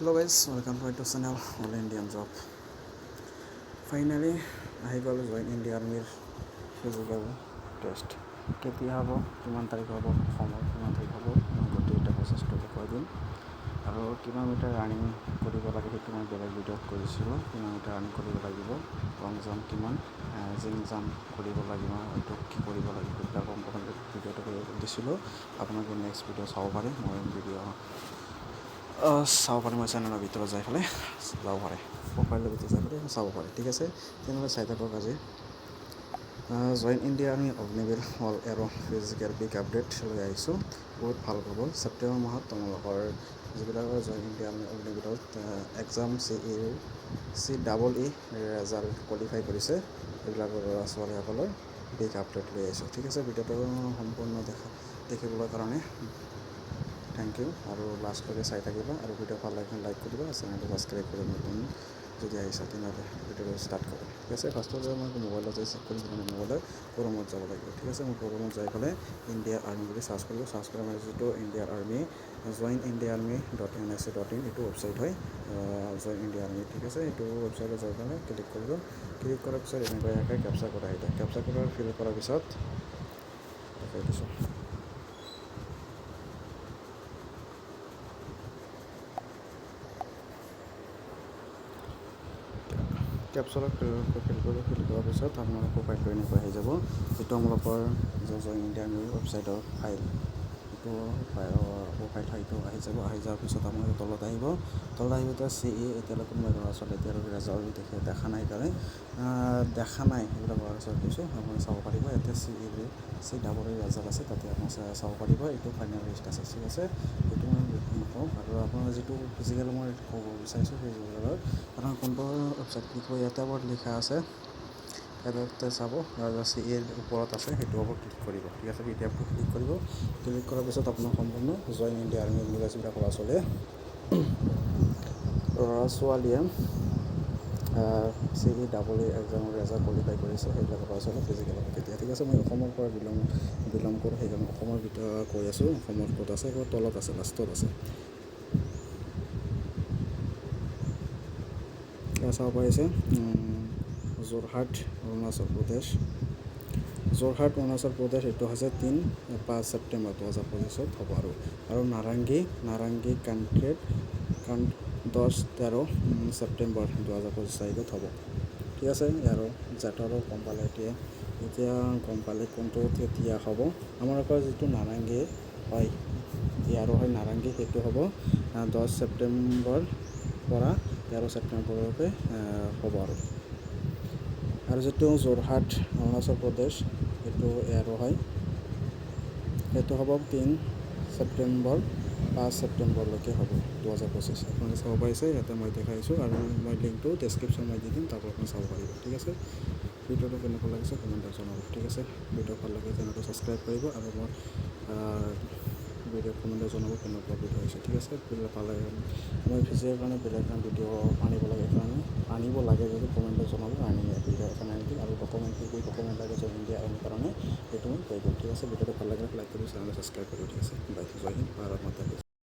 Hello guys, welcome to my YouTube channel All Indian Job. Finally, I got to join Indian Army physical test. কেতিয়া হ'ব কিমান তাৰিখ হ'ব সময় কিমান তাৰিখ হ'ব মই গোটেইটা প্ৰচেছটো দেখুৱাই দিম আৰু কিমান মিটাৰ ৰানিং কৰিব লাগে সেইটো মই বেলেগ ভিডিঅ'ত কৰিছিলোঁ কিমান মিটাৰ ৰানিং কৰিব লাগিব লং জাম্প কিমান জিং জাম্প কৰিব লাগিব এইটো কি কৰিব লাগিব তাৰ সম্পূৰ্ণ ভিডিঅ'টো দিছিলোঁ আপোনালোকে নেক্সট ভিডিঅ' চাব পাৰে মই ভিডিঅ' চাব পাৰে মই চেনেলৰ ভিতৰত যাই পেলাই যাব পাৰে প্ৰফাইলৰ ভিতৰত যাই পেলাই চাব পাৰে ঠিক আছে তেনেহ'লে চাই থাকক আজি জইন ইণ্ডিয়া আৰ্মি অগ্নিবীৰ অল এৰ' ফিজিকেল পিক আপডেট লৈ আহিছোঁ বহুত ভাল খবৰ ছেপ্টেম্বৰ মাহত তোমালোকৰ যিবিলাকৰ জইন ইণ্ডিয়া আৰ্মি অগ্নিবীৰত exam C double E result qualify কৰিছে এইবিলাকৰ ল'ৰা ছোৱালীসকলৰ পিক আপডেট লৈ আহিছোঁ ঠিক আছে ভিডিঅ'টো সম্পূৰ্ণ দেখিবৰ কাৰণে থেংক ইউ আৰু লাষ্টলৈকে চাই থাকিবা আৰু ভিডিঅ' ভাল লাগিলে লাইক কৰিবা চেনেলটো ছাবস্ক্ৰাইব কৰি নতুন যদি আহিছা তেনেহ'লে ভিডিঅ'টো ষ্টাৰ্ট কৰোঁ ঠিক আছে ফাৰ্ষ্টতে মই মোবাইলত যাই চেক কৰিছোঁ মানে মোবাইলত ক্ৰমত যাব লাগিব ঠিক আছে মই ক্ৰমত যাই পেলাই ইণ্ডিয়াৰ আৰ্মি বুলি চাৰ্চ কৰিলোঁ চাৰ্চ কৰা মানে যিটো ইণ্ডিয়াৰ army join India army .NIC.in এইটো ৱেবছাইট হয় জইন ইণ্ডিয়া আৰ্মি ঠিক আছে এইটো ৱেবছাইটত যাই পেলাই ক্লিক কৰিলোঁ ক্লিক কৰাৰ পিছত এনেকুৱাকৈ কেপচা কৰা আহিলে কেপচা কৰাৰ ফিল কৰাৰ পিছত দেখাই দিছোঁ কেপচুলত ফিল কৰাৰ পিছত আপোনালোকৰ প্ৰফাইলটো এনেকুৱা আহি যাব যিটো আপোনালোকৰ জইন ইণ্ডিয়া আৰ্মিৰ ৱেবছাইটৰ ফাইল সেইটো প্ৰফাইল সেইটো আহি যোৱাৰ পিছত আপোনালোকে তলত আহিব এতিয়া CE এতিয়ালৈকে কোনোবা ল'ৰা ছোৱালী এতিয়ালৈকে ৰেজাল্ট দেখা নাই এইবিলাক ল'ৰা ছোৱালী কৈছোঁ আপুনি চাব পাৰিব এতিয়া চি ডাবল ৰেজাল্ট আছে তাতে আপুনি চাব পাৰিব এইটো ফাইনেল লিষ্ট আছে ঠিক আছে সেইটো মই নকওঁ আৰু আপোনাৰ যিটো ফিজিকেল মই ক'ব বিচাৰিছোঁ ফিজিকেলৰ আপোনাৰ কোনটো ৱেবছাইট ক্লিক কৰি ইয়াতে ওপৰত লিখা আছে ইয়াতে চাব CEৰ ওপৰত আছে সেইটো ওপৰত ক্লিক কৰিব ঠিক আছে পিডিএফটো ক্লিক কৰিব ক্লিক কৰাৰ পিছত আপোনাৰ সম্পূৰ্ণ জইন ইণ্ডিয়া আৰ্মি যিবিলাক ল'ৰা ছোৱালীয়ে CE ডাবল ই এক্সামৰ ৰেজাল্ট কোৱালিফাই কৰিছে সেইবিলাক ল'ৰা ছোৱালী ফিজিকেলত কেতিয়া ঠিক আছে মই অসমৰ পৰা বিলং কৰোঁ সেইকাৰণে অসমৰ ভিতৰত কৈ আছোঁ অসমৰ ক'ত আছে তলত আছে লাষ্টত আছে চাব পাৰিছে যোৰহাট অৰুণাচল প্ৰদেশ এইটো হৈছে 5 ছেপ্টেম্বৰ 2025 হ'ব আৰু নাৰেংগী কাণ্ট্ৰিত 10-13 ছেপ্টেম্বৰ 2025 তাৰিখত হ'ব ঠিক আছে আৰু জাতৰো গম পালে এতিয়া গম পালে কোনটো কেতিয়া হ'ব আমালোকৰ যিটো নাৰেংগী হয় ইয়াৰো হয় নাৰেংগী সেইটো হ'ব 10 ছেপ্টেম্বৰ পৰা 13 ছেপ্টেম্বৰলৈকে হ'ব আৰু যিটো যোৰহাট অৰুণাচল প্ৰদেশ সেইটো ইয়াৰো হয় সেইটো হ'ব 3 ছেপ্টেম্বৰ 5 ছেপ্টেম্বৰলৈকে হ'ব 2025 আপোনালোকে চাব পাৰিছে ইয়াতে মই দেখাইছোঁ আৰু মই লিংকটো ডেছক্ৰিপশ্যন মই দি দিম তাৰ পৰা আপুনি চাব পাৰিব ঠিক আছে ভিডিঅ'টো কেনেকুৱা লাগিছে কমেণ্টত জনাব ঠিক আছে ভিডিঅ' ভাল লাগে চেনেলটো ছাবস্ক্ৰাইব কৰিব আৰু মোৰ ভিডিঅ' কমেণ্টত জনাব কেনেকুৱা ভিডিঅ' হৈছে ঠিক আছে ভিডিঅ' ভাল লাগে মই ভিডিঅ'ৰ কাৰণে বেলেগ ভিডিঅ' আনিব লাগে যদি কমেণ্টত জনাব আনি ভিডিঅ' এখন আনি দিম আৰু ডকুমেণ্ট লাগে জইন ইণ্ডিয়া আৰ্মিৰ কাৰণে সেইটো মই কৈ দিম ঠিক আছে ভিডিঅ'টো ভাল লাগে লাইক কৰি চেনেলটো ছাবস্ক্ৰাইব কৰিব ঠিক আছে বাই জয় হিন্দ ভাৰত